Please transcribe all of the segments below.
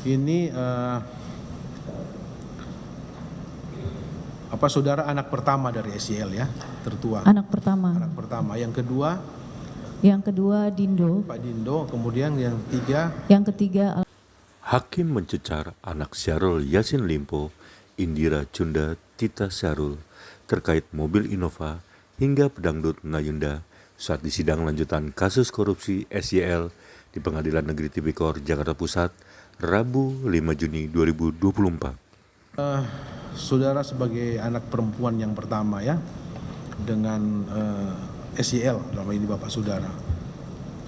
Ini saudara anak pertama dari SYL ya, tertua. Anak pertama. Anak pertama. Yang kedua? Yang kedua Dindo. Pak Dindo. Kemudian yang ketiga? Yang ketiga Hakim mencecar anak Syahrul Yassin Limpo, Indira Cunda Tita Syahrul, terkait mobil Innova hingga pedangdut Nayunda saat di sidang lanjutan kasus korupsi SYL di Pengadilan Negeri Tipikor, Jakarta Pusat, Rabu 5 Juni 2024. Saudara sebagai anak perempuan yang pertama ya, dengan SYL, dalam ini Bapak Saudara.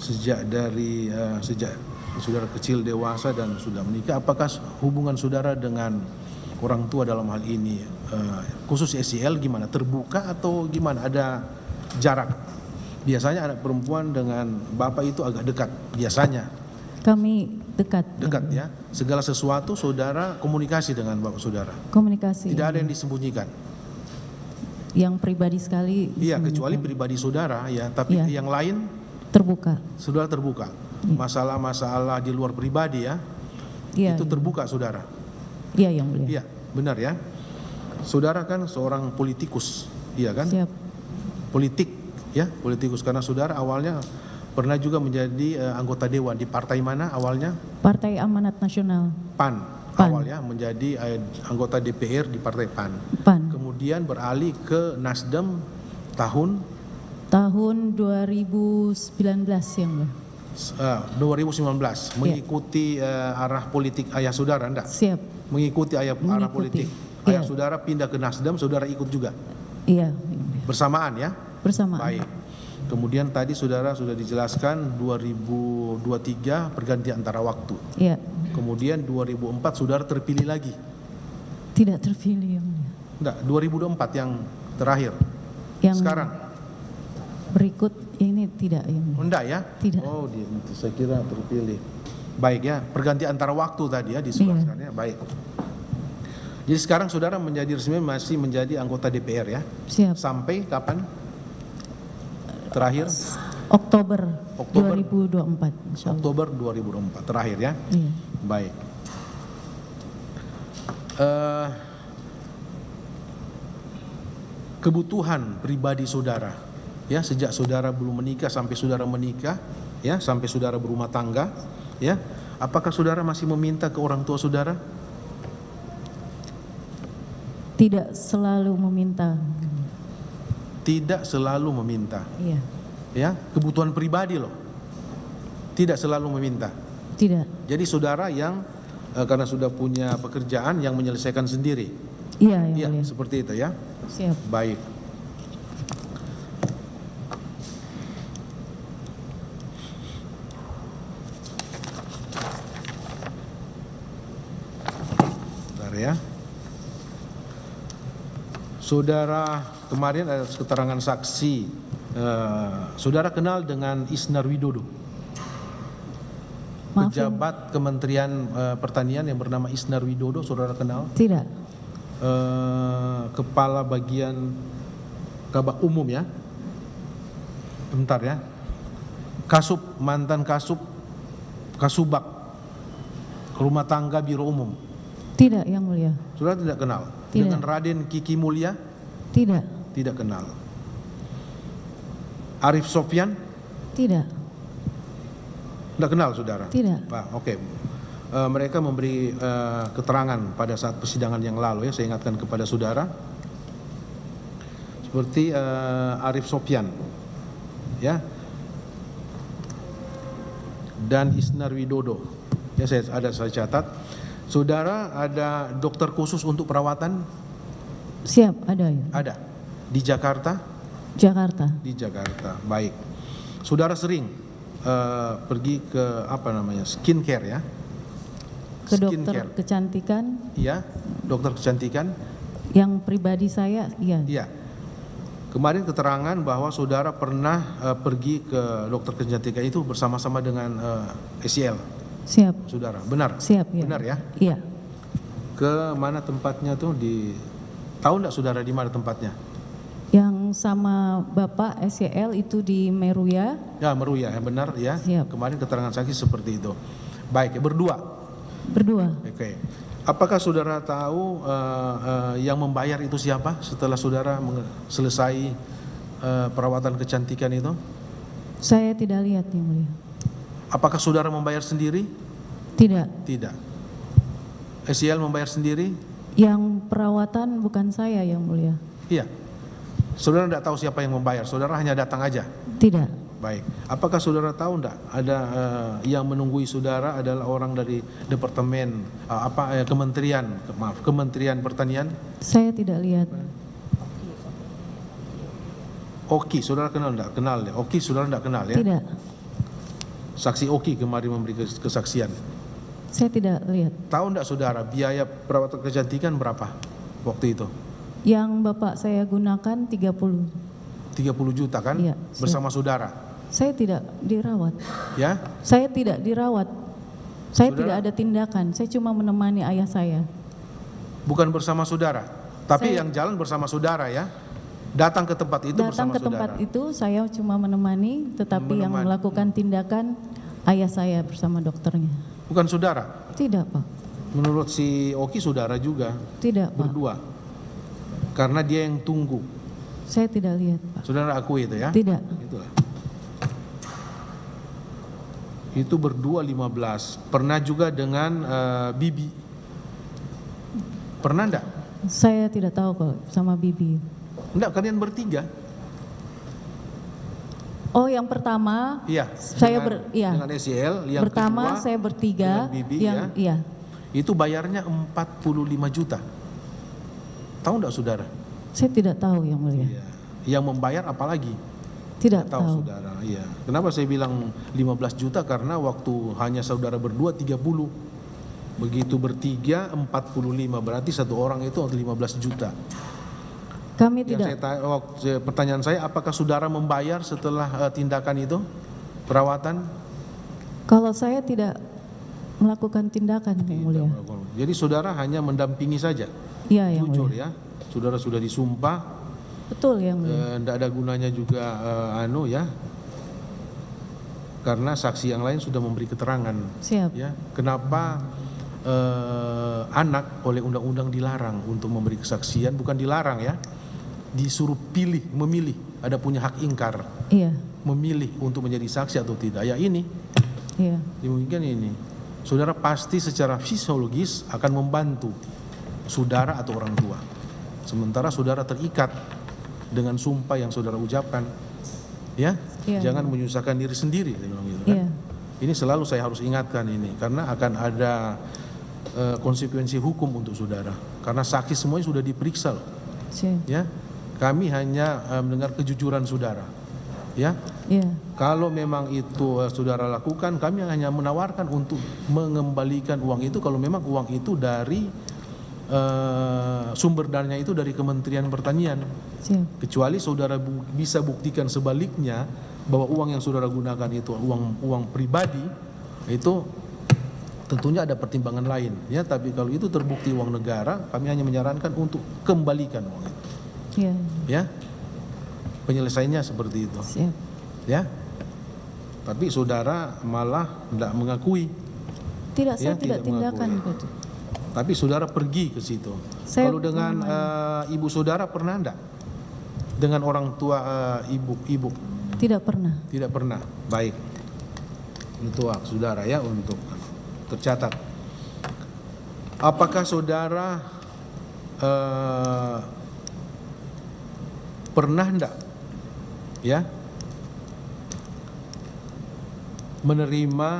Sejak saudara kecil dewasa dan sudah menikah, apakah hubungan saudara dengan orang tua dalam hal ini, khusus SYL gimana? Terbuka atau gimana? Ada jarak? Biasanya anak perempuan dengan Bapak itu agak dekat, biasanya. kami dekat. Dekat ya. Segala sesuatu saudara komunikasi dengan Bapak Saudara. Komunikasi. Tidak ada yang disembunyikan. Yang pribadi sekali. Iya, kecuali pribadi saudara ya, tapi Ya. yang lain Terbuka. saudara terbuka. Masalah-masalah di luar pribadi ya, Iya. itu terbuka saudara. Iya yang mulia. Iya, benar ya. Saudara kan seorang politikus, iya kan? Siap. Politik ya, politikus, karena saudara awalnya pernah juga menjadi anggota dewan di partai mana awalnya? Partai Amanat Nasional. PAN. PAN. Awalnya menjadi anggota DPR di partai PAN. PAN. Kemudian beralih ke Nasdem tahun 2019 yang mulia. 2019 mengikuti arah politik ayah saudara, enggak? Siap. Mengikuti arah Mengikuti. politik ayah Iya. saudara pindah ke Nasdem, saudara ikut juga Iya yang mulia. bersamaan ya? Bersamaan. Baik. Kemudian tadi saudara sudah dijelaskan 2023 pergantian antara waktu. Iya. Kemudian 2004 saudara terpilih lagi. Tidak terpilih yang mulia. Enggak, 2024 yang terakhir. Yang Sekarang? berikut ini tidak yang mulia. Enggak ya? Tidak. Oh, saya kira terpilih. Baik ya, pergantian antara waktu tadi ya disebutkannya. Baik. Jadi sekarang saudara menjadi resmi masih menjadi anggota DPR ya? Siap. Sampai kapan? Terakhir? Oktober Oktober 2024 insya Allah. Oktober 2024 terakhir ya? Iya. Baik. Kebutuhan pribadi saudara ya, sejak saudara belum menikah sampai saudara menikah ya, sampai saudara berumah tangga ya, apakah saudara masih meminta ke orang tua saudara? Tidak selalu meminta. Tidak selalu meminta Iya. ya, kebutuhan pribadi loh, tidak selalu meminta. Tidak. Jadi saudara yang karena sudah punya pekerjaan yang menyelesaikan sendiri. Iya yang Iya, mulia. seperti itu ya. Siap. Baik. Bentar ya. Saudara, kemarin ada keterangan saksi, saudara kenal dengan Isnar Widodo, Maaf, pejabat Kementerian Pertanian yang bernama Isnar Widodo, saudara kenal? tidak. Kepala bagian Kabak Umum ya. Bentar ya. Mantan Kasubag Rumah Tangga Biro Umum. Tidak yang mulia. Saudara tidak kenal? Tidak. Dengan Raden Kiki Mulya? Tidak. Tidak kenal. Arif Sofyan? Tidak. Tidak kenal saudara? Tidak. Pak, oke. Mereka memberi keterangan pada saat persidangan yang lalu ya, saya ingatkan kepada saudara. Seperti Arif Sofyan ya, dan Isnar Widodo ya, saya catat. Saudara ada dokter khusus untuk perawatan? Siap, ada ya. Ada. Di Jakarta? Jakarta. Di Jakarta. Baik. Saudara sering pergi ke skincare ya? Ke dokter kecantikan. Iya, dokter kecantikan. Yang pribadi saya, iya. Iya. Kemarin keterangan bahwa saudara pernah pergi ke dokter kecantikan itu bersama-sama dengan SYL. Siap. Saudara, benar? Siap ya. Benar ya? Iya. Ke mana tempatnya tuh? Tahu enggak saudara di mana tempatnya? Yang sama Bapak SYL itu di Meruya. Ya, Meruya, ya benar ya. Siap. Kemarin keterangan saksi seperti itu. Baik, berdua. Berdua. Oke. Apakah saudara tahu yang membayar itu siapa setelah saudara selesai perawatan kecantikan itu? Saya tidak lihat yang mulia. Apakah saudara membayar sendiri? Tidak. Tidak. SEL membayar sendiri? Yang perawatan bukan saya yang mulia. Iya. Saudara tidak tahu siapa yang membayar, saudara hanya datang aja? Tidak. Baik. Apakah saudara tahu enggak ada yang menunggui saudara adalah orang dari departemen Kementerian Pertanian? Saya tidak lihat. Oki, saudara kenal enggak? Kenal ya. Oki saudara enggak kenal ya? Tidak. Saksi Oki kemarin memberi kesaksian. Saya tidak lihat. Tahu enggak saudara biaya perawatan kecantikan berapa waktu itu? Yang bapak saya gunakan 30. 30 juta kan? Iya, bersama saudara. Saya tidak dirawat. Ya? Saya tidak dirawat. Saya Saudara? tidak ada tindakan. Saya cuma menemani ayah saya. Bukan bersama saudara, tapi Saya- yang jalan bersama saudara ya? Datang ke tempat itu Datang bersama ke tempat saudara. itu saya cuma menemani, tetapi yang Menemani. melakukan tindakan ayah saya bersama dokternya. Bukan saudara. Tidak, Pak. Menurut si Oki saudara juga Tidak, Pak. berdua. Karena dia yang tunggu. Saya tidak lihat, Pak. Saudara akui itu ya? Tidak. Itulah. Itu berdua 15. Pernah juga dengan Bibi. Pernah enggak? Saya tidak tahu kok sama Bibi. Enggak, kalian bertiga. Oh, yang pertama Iya. Saya iya. Dengan SEL. Yang pertama kedua, saya bertiga, dengan Bibi, yang iya. itu bayarnya 45 juta. Tahu enggak saudara? Saya tidak tahu yang mulia. Iya. Yang membayar apalagi? Tidak Tahu tahu. saudara. Iya. Kenapa saya bilang 15 juta? Karena waktu hanya saudara berdua 30. Begitu bertiga 45, berarti satu orang itu 15 juta. Kami Yang tidak. pertanyaan saya, apakah saudara membayar setelah tindakan itu? Perawatan? Kalau saya tidak melakukan tindakan yang mulia. Jadi saudara hanya mendampingi saja. Iya yang Jujur mulia. ya. Saudara sudah disumpah, Betul yang mulia. tidak ada gunanya juga ya. Karena saksi yang lain sudah memberi keterangan. Siap. Ya, kenapa anak oleh undang-undang dilarang untuk memberi kesaksian? Bukan dilarang ya, disuruh memilih, ada punya hak ingkar, Iya. memilih untuk menjadi saksi atau tidak. Ya ini, Iya. dimungkinkan ini. Saudara pasti secara fisiologis akan membantu saudara atau orang tua. Sementara saudara terikat dengan sumpah yang saudara ucapkan. Ya, Iya. jangan menyusahkan diri sendiri. Dia bilang gitu, kan? Iya. Ini selalu saya harus ingatkan ini, karena akan ada konsekuensi hukum untuk saudara. Karena saksi semuanya sudah diperiksa loh. Siap. Ya, kami hanya mendengar kejujuran saudara. Ya, Iya. kalau memang itu saudara lakukan, kami hanya menawarkan untuk mengembalikan uang itu. Kalau memang uang itu dari sumber dananya itu dari Kementerian Pertanian. Siap. Kecuali saudara bisa buktikan sebaliknya bahwa uang yang saudara gunakan itu uang pribadi, itu tentunya ada pertimbangan lain ya. Tapi kalau itu terbukti uang negara, kami hanya menyarankan untuk kembalikan uang itu. Iya. Ya, penyelesaiannya seperti itu. Siap. Ya, tapi saudara malah tidak mengakui. Tidak, saya Ya, tidak tidak tindakan mengakui. itu. Tapi saudara pergi ke situ. Saya Kalau dengan ibu saudara pernah enggak? Dengan orang tua ibu? Tidak pernah. Tidak pernah. Baik. Itu hak saudara ya untuk tercatat. Apakah saudara pernah enggak ya menerima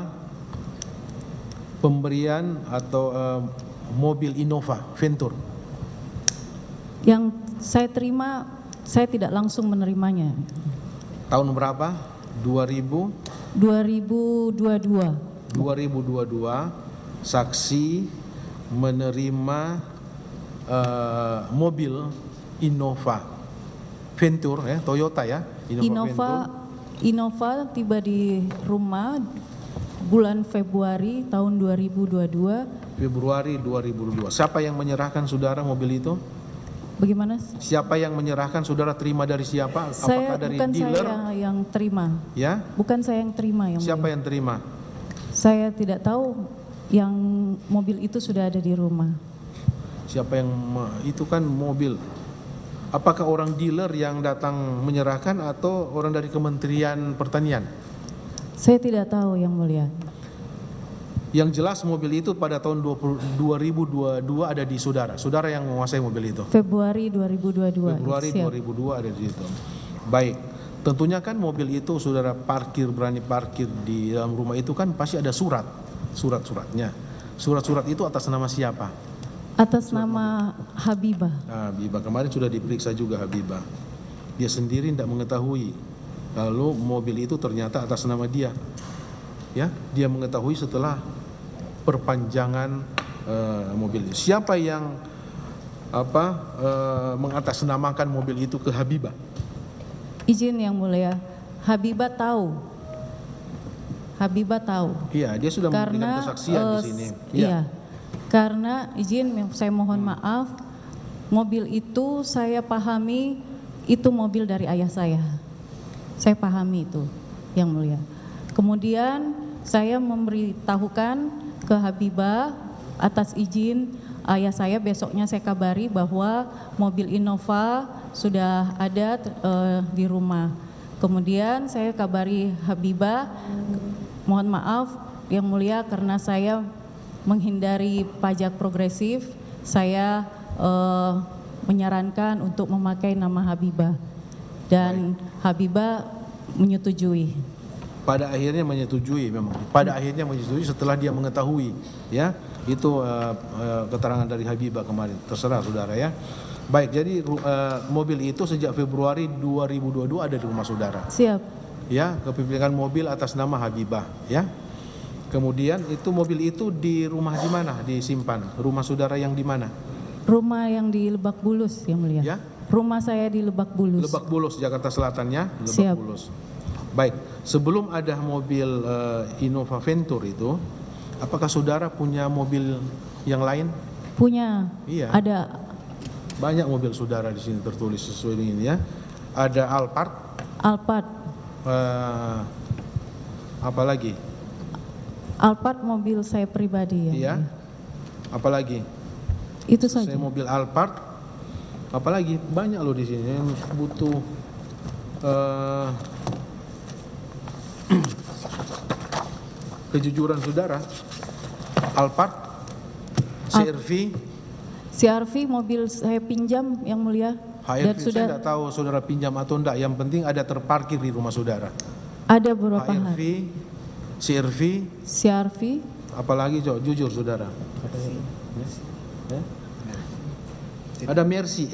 pemberian atau mobil Innova Ventur? Yang saya terima, saya tidak langsung menerimanya. Tahun berapa? 2000 2022. 2022 saksi menerima mobil Innova Ventur ya, Toyota ya, Innova tiba di rumah bulan Februari tahun 2022. Februari 2022. Siapa yang menyerahkan saudara mobil itu? Bagaimana? Siapa yang menyerahkan? Saudara terima dari siapa? Saya Apakah dari bukan dealer? saya yang terima. Ya? Bukan saya yang terima yang Siapa mulia. yang terima? Saya tidak tahu yang mobil itu sudah ada di rumah. Siapa yang itu kan mobil? Apakah orang dealer yang datang menyerahkan atau orang dari Kementerian Pertanian? Saya tidak tahu Yang Mulia. Yang jelas mobil itu pada tahun 2022 ada di saudara. Saudara yang menguasai mobil itu. Februari 2022. Februari Siap. 2002 ada di situ. Baik. Tentunya kan mobil itu saudara berani parkir di dalam rumah itu kan pasti ada surat-suratnya. Surat-surat itu atas nama siapa? Atas nama Habibah. Nah, Habibah kemarin sudah diperiksa juga Habibah. Dia sendiri tidak mengetahui kalau mobil itu ternyata atas nama dia. Ya, dia mengetahui setelah perpanjangan mobil. Siapa yang mengatasnamakan mobil itu ke Habibah? Izin Yang Mulia, Habibah tahu. Habibah tahu. Iya, dia sudah memberikan Karena kesaksian di sini. iya. Karena izin saya mohon maaf, mobil itu saya pahami itu mobil dari ayah saya. Saya pahami itu, Yang Mulia. Kemudian saya memberitahukan ke Habibah atas izin ayah saya, besoknya saya kabari bahwa mobil Innova sudah ada di rumah. Kemudian saya kabari Habibah, mohon maaf Yang Mulia karena saya menghindari pajak progresif, saya menyarankan untuk memakai nama Habibah dan Habibah menyetujui. Pada akhirnya menyetujui memang. Pada akhirnya menyetujui setelah dia mengetahui, ya. Itu keterangan dari Habibah kemarin. Terserah saudara ya. Baik, jadi mobil itu sejak Februari 2022 ada di rumah saudara. Siap. Ya, kepemilikan mobil atas nama Habibah, ya. Kemudian itu mobil itu di rumah di mana disimpan? Rumah saudara yang di mana? Rumah yang di Lebak Bulus, Yang Mulia. Ya. Rumah saya di Lebak Bulus. Lebak Bulus, Jakarta Selatan ya. Lebak Siap. Bulus. Baik, sebelum ada mobil Innova Venture itu, apakah saudara punya mobil yang lain? Punya. Iya. Ada. Banyak mobil saudara di sini tertulis sesuai dengan ini ya. Ada Alphard. Alphard. Apa lagi? Alphard mobil saya pribadi ya. Iya. Apalagi? Itu saja. Saya mobil Alphard. Apalagi? Banyak loh di sini yang butuh kejujuran saudara. Alphard, CRV mobil saya pinjam Yang Mulia. Dan HRV sudah saya tidak tahu saudara pinjam atau enggak. Yang penting ada terparkir di rumah saudara. ada beberapa HRV, hari. CRV, apalagi jujur saudara. Ya? Ada Mercy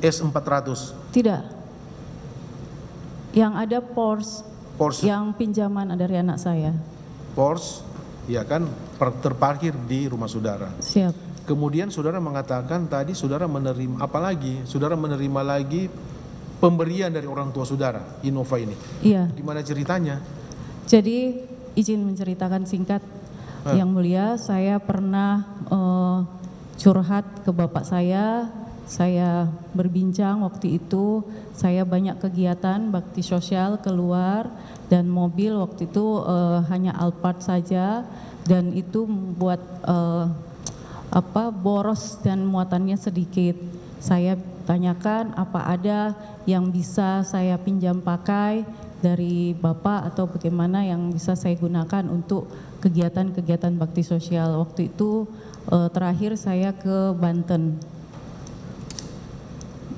S400. Tidak. Yang ada Porsche Porsche, yang pinjaman dari anak saya. Porsche, ya kan terparkir di rumah saudara. Siap. Kemudian saudara mengatakan tadi saudara menerima apa lagi? Saudara menerima lagi pemberian dari orang tua saudara, Innova ini. Iya. Gimana ceritanya? Jadi izin menceritakan singkat Yang Mulia, saya pernah curhat ke bapak saya berbincang waktu itu, saya banyak kegiatan bakti sosial keluar dan mobil waktu itu hanya Alphard saja dan itu membuat boros dan muatannya sedikit. Saya tanyakan apa ada yang bisa saya pinjam pakai dari Bapak atau bagaimana yang bisa saya gunakan untuk kegiatan-kegiatan bakti sosial. Waktu itu terakhir saya ke Banten.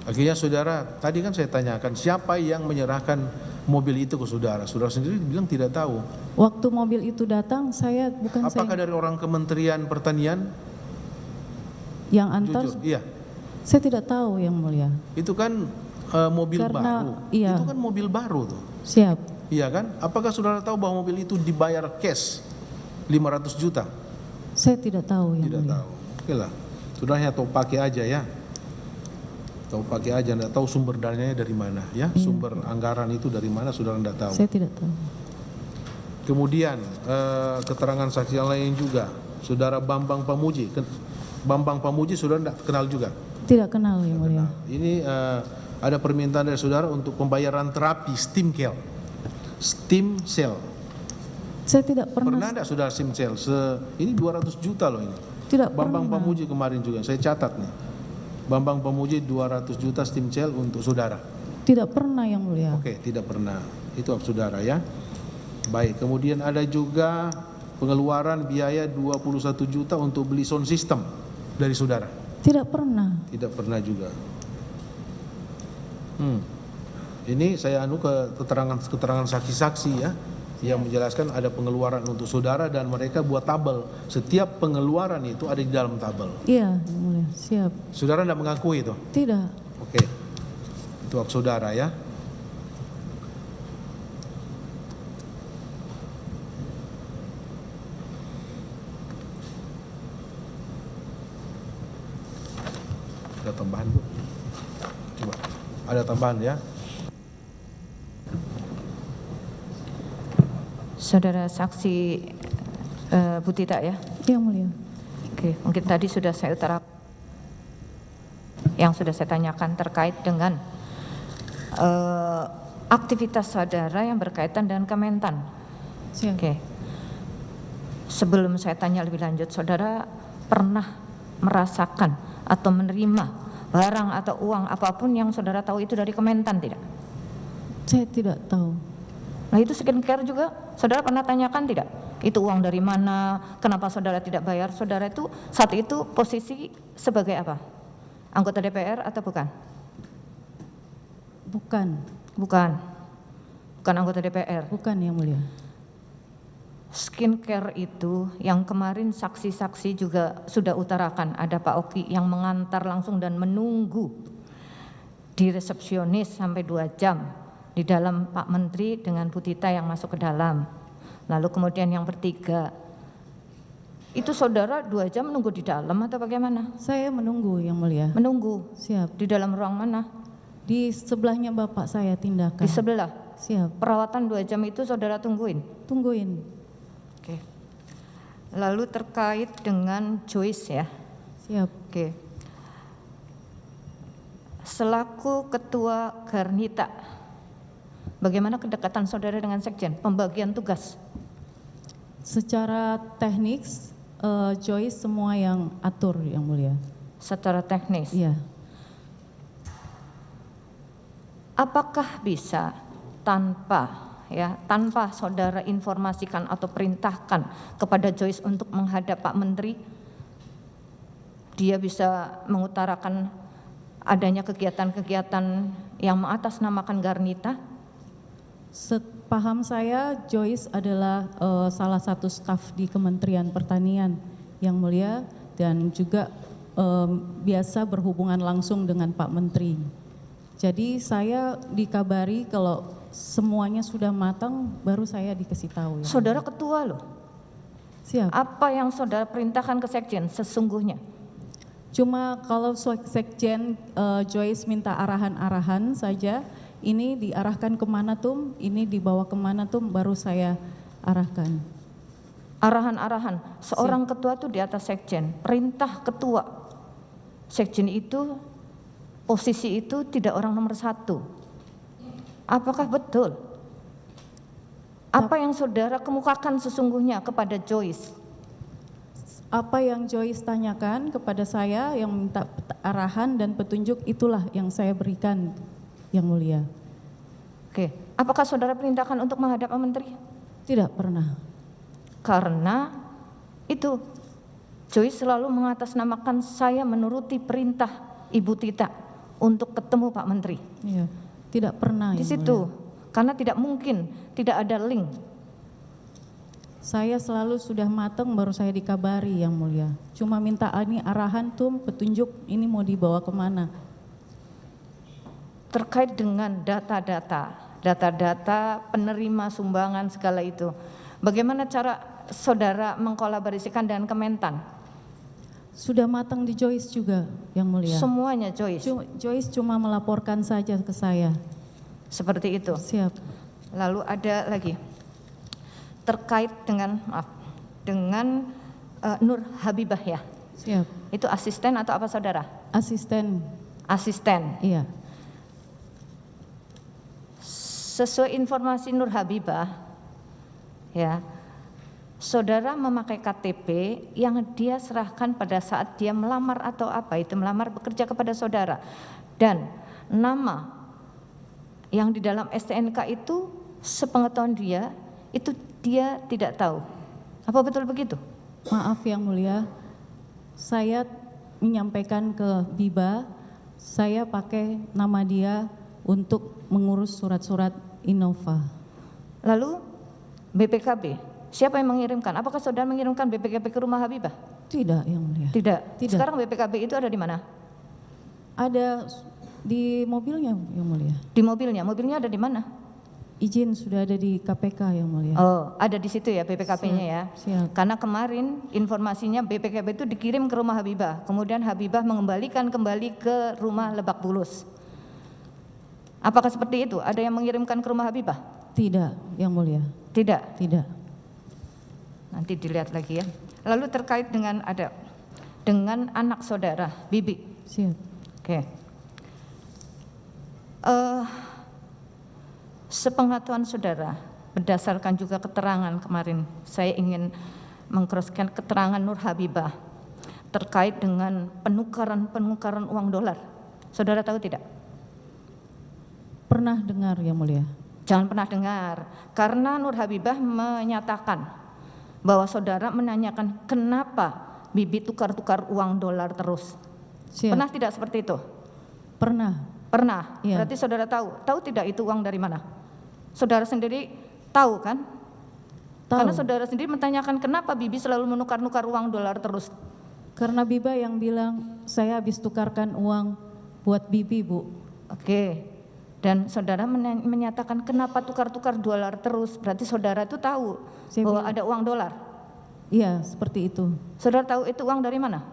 Akhirnya saudara, tadi kan saya tanyakan siapa yang menyerahkan mobil itu ke saudara. Saudara sendiri bilang tidak tahu. Waktu mobil itu datang saya Apakah dari orang Kementerian Pertanian? Yang antar. Jujur, iya. Saya tidak tahu Yang Mulia. Itu kan mobil baru. Iya. Itu kan mobil baru tuh. Siap. Iya kan? Apakah saudara tahu bahwa mobil itu dibayar cash 500 juta? Saya tidak tahu Yang Tidak Mulia. tahu. Oke lah. Saudaranya tahu pakai aja ya. Tahu pakai aja, enggak tahu sumber dananya dari mana ya. Iya. Sumber anggaran itu dari mana saudara enggak tahu. Saya tidak tahu. Kemudian keterangan saksi yang lain juga. Saudara Bambang Pamuji. Bambang Pamuji saudara enggak kenal juga? Tidak kenal Yang Mulia. Ini ada permintaan dari saudara untuk pembayaran terapi stem cell. Saya tidak Pernah pernah. enggak saudara simsel? Ini 200 juta loh ini. Tidak Bambang pernah. Pamuji kemarin juga, saya catat nih. Bambang Pamuji 200 juta simsel untuk saudara. Tidak pernah yang mulia. Oke, tidak pernah. Itu saudara ya. Baik, kemudian ada juga pengeluaran biaya 21 juta untuk beli sound system dari saudara. Tidak pernah. Tidak pernah juga. Ini saya ke keterangan saksi-saksi ya, yang menjelaskan ada pengeluaran untuk saudara dan mereka buat tabel. Setiap pengeluaran itu ada di dalam tabel. Iya, yang mulia. Siap. Saudara tidak mengakui itu? Tidak. Oke. Itu hak saudara ya. Ada tambahan Bu? Coba. Ada tambahan ya? Saudara saksi Bu Tita ya. Yang mulia. Oke, mungkin tadi sudah saya utarakan yang sudah saya tanyakan terkait dengan aktivitas saudara yang berkaitan dengan Kementan. Siap. Oke. Sebelum saya tanya lebih lanjut, saudara pernah merasakan atau menerima barang atau uang apapun yang saudara tahu itu dari Kementan tidak? Saya tidak tahu. Nah itu skincare juga, saudara pernah tanyakan tidak? Itu uang dari mana, kenapa saudara tidak bayar? Saudara itu saat itu posisi sebagai apa? Anggota DPR atau bukan? Bukan. Bukan. Bukan anggota DPR. Bukan yang mulia. Skincare itu yang kemarin saksi-saksi juga sudah utarakan, ada Pak Oki yang mengantar langsung dan menunggu di resepsionis sampai 2 jam di dalam Pak Menteri dengan Bu Tita yang masuk ke dalam. Lalu kemudian yang bertiga, itu saudara 2 jam menunggu di dalam atau bagaimana? Saya menunggu yang mulia. Menunggu Siap. di dalam ruang mana? Di sebelahnya bapak saya tindakan. Di sebelah. Siap. Perawatan 2 jam itu saudara tungguin? Tungguin. Oke. Lalu terkait dengan Joyce ya. Siap. Oke. Selaku ketua Garnita, bagaimana kedekatan saudara dengan sekjen? Pembagian tugas? Secara teknis, Joyce semua yang atur yang mulia. Secara teknis? Iya. Apakah bisa tanpa saudara informasikan atau perintahkan kepada Joyce untuk menghadap Pak Menteri, dia bisa mengutarakan adanya kegiatan-kegiatan yang mengatasnamakan Garnita? Sepaham saya, Joyce adalah salah satu staf di Kementerian Pertanian yang mulia dan juga biasa berhubungan langsung dengan Pak Menteri. Jadi saya dikabari kalau semuanya sudah matang, baru saya dikasih tahu. Ya. Saudara ketua loh. Siap. Apa yang saudara perintahkan ke sekjen sesungguhnya? Cuma kalau sekjen Joyce minta arahan-arahan saja, ini diarahkan kemana tuh, ini dibawa kemana tuh, baru saya arahkan. Arahan-arahan, seorang ketua itu di atas sekjen, perintah ketua. Sekjen itu, posisi itu tidak orang nomor 1. Apakah betul? Apa yang saudara kemukakan sesungguhnya kepada Joyce? Apa yang Joyce tanyakan kepada saya, yang minta arahan dan petunjuk, itulah yang saya berikan, yang mulia. Oke, apakah saudara perintahkan untuk menghadap Pak Menteri? Tidak pernah. Karena itu, Joyce selalu mengatasnamakan saya menuruti perintah Ibu Tita untuk ketemu Pak Menteri. Iya, tidak pernah. Di yang situ, mulia. karena tidak mungkin, tidak ada link. Saya selalu sudah matang baru saya dikabari yang mulia. Cuma minta ini arahan tuh, petunjuk ini mau dibawa kemana. Terkait dengan data-data penerima sumbangan segala itu, bagaimana cara saudara mengkolaborasikan dengan Kementan? Sudah matang di Joyce juga yang mulia. Semuanya Joyce? Joyce cuma melaporkan saja ke saya. Seperti itu? Siap. Lalu ada lagi, terkait dengan Nur Habibah ya? Siap. Itu asisten atau apa saudara? Asisten. Asisten. Iya. Sesuai informasi Nur Habibah, ya, saudara memakai KTP yang dia serahkan pada saat dia melamar atau apa itu, melamar bekerja kepada saudara. Dan nama yang di dalam STNK itu sepengetahuan dia, itu dia tidak tahu. Apa betul begitu? Maaf Yang Mulia, saya menyampaikan ke Biba, saya pakai nama dia untuk mengurus surat-surat Innova. Lalu BPKB, siapa yang mengirimkan? Apakah saudara mengirimkan BPKB ke rumah Habibah? Tidak Yang Mulia. Tidak. Tidak. Sekarang BPKB itu ada di mana? Ada di mobilnya Yang Mulia. Di mobilnya. Mobilnya ada di mana? Izin sudah ada di KPK Yang Mulia. Oh, ada di situ ya BPKB-nya ya. Siap. Karena kemarin informasinya BPKB itu dikirim ke rumah Habibah, kemudian Habibah mengembalikan kembali ke rumah Lebak Bulus. Apakah seperti itu? Ada yang mengirimkan ke rumah Habibah? Tidak Yang Mulia. Tidak. Tidak. Nanti dilihat lagi ya. Lalu terkait dengan anak saudara, Bibi. Siap. Oke. Sepengetahuan saudara, berdasarkan juga keterangan kemarin, saya ingin mengcrosskan keterangan Nur Habibah terkait dengan penukaran uang dolar. Saudara tahu tidak? Pernah dengar Yang Mulia. Jangan pernah dengar, karena Nur Habibah menyatakan bahwa saudara menanyakan kenapa Bibi tukar-tukar uang dolar terus. Siap. Pernah tidak seperti itu? Pernah. Pernah. Iya. Berarti saudara tahu tidak itu uang dari mana? Saudara sendiri tahu kan? Tahu. Karena saudara sendiri menanyakan kenapa Bibi selalu menukar-nukar uang dolar terus. Karena Biba yang bilang saya habis tukarkan uang buat Bibi Bu. Oke. Dan saudara menyatakan kenapa tukar-tukar dolar terus. Berarti saudara itu tahu Saya bahwa bilang- ada uang dolar. Iya seperti itu. Saudara tahu itu uang dari mana?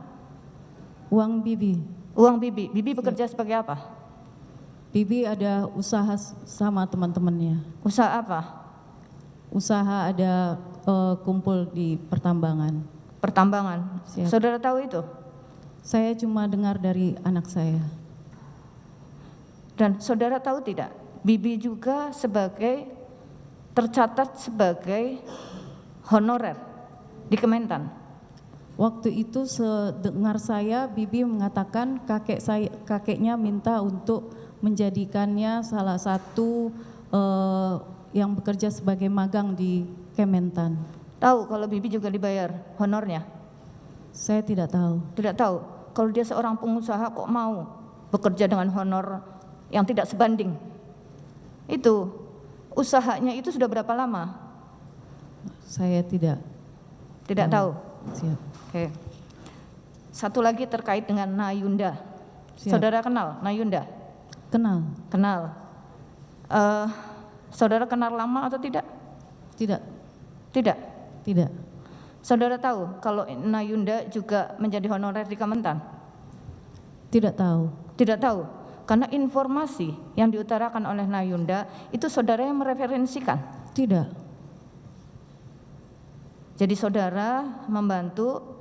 Uang Bibi. Uang Bibi. Bibi bekerja sebagai apa? Bibi ada usaha sama teman-temannya. Usaha apa? Usaha ada kumpul di pertambangan. Pertambangan. Siap. Saudara tahu itu? Saya cuma dengar dari anak saya. Dan saudara tahu tidak? Bibi juga tercatat sebagai honorer di Kementan. Waktu itu sedengar saya, Bibi mengatakan kakeknya minta untuk menjadikannya salah satu yang bekerja sebagai magang di Kementan. Tahu kalau Bibi juga dibayar honornya? Saya tidak tahu. Tidak tahu. Kalau dia seorang pengusaha kok mau bekerja dengan honor yang tidak sebanding? Itu usahanya itu sudah berapa lama? Saya tidak. Tidak tahu. Siap. Oke. Satu lagi terkait dengan Nayunda. Siap. Saudara kenal Nayunda? Kenal? Kenal. Saudara kenal lama atau tidak? Tidak. Tidak. Tidak. Saudara tahu kalau Nayunda juga menjadi honorer di Kementan? Tidak tahu. Tidak tahu. Karena informasi yang diutarakan oleh Nayunda itu saudara yang mereferensikan. Tidak. Jadi saudara membantu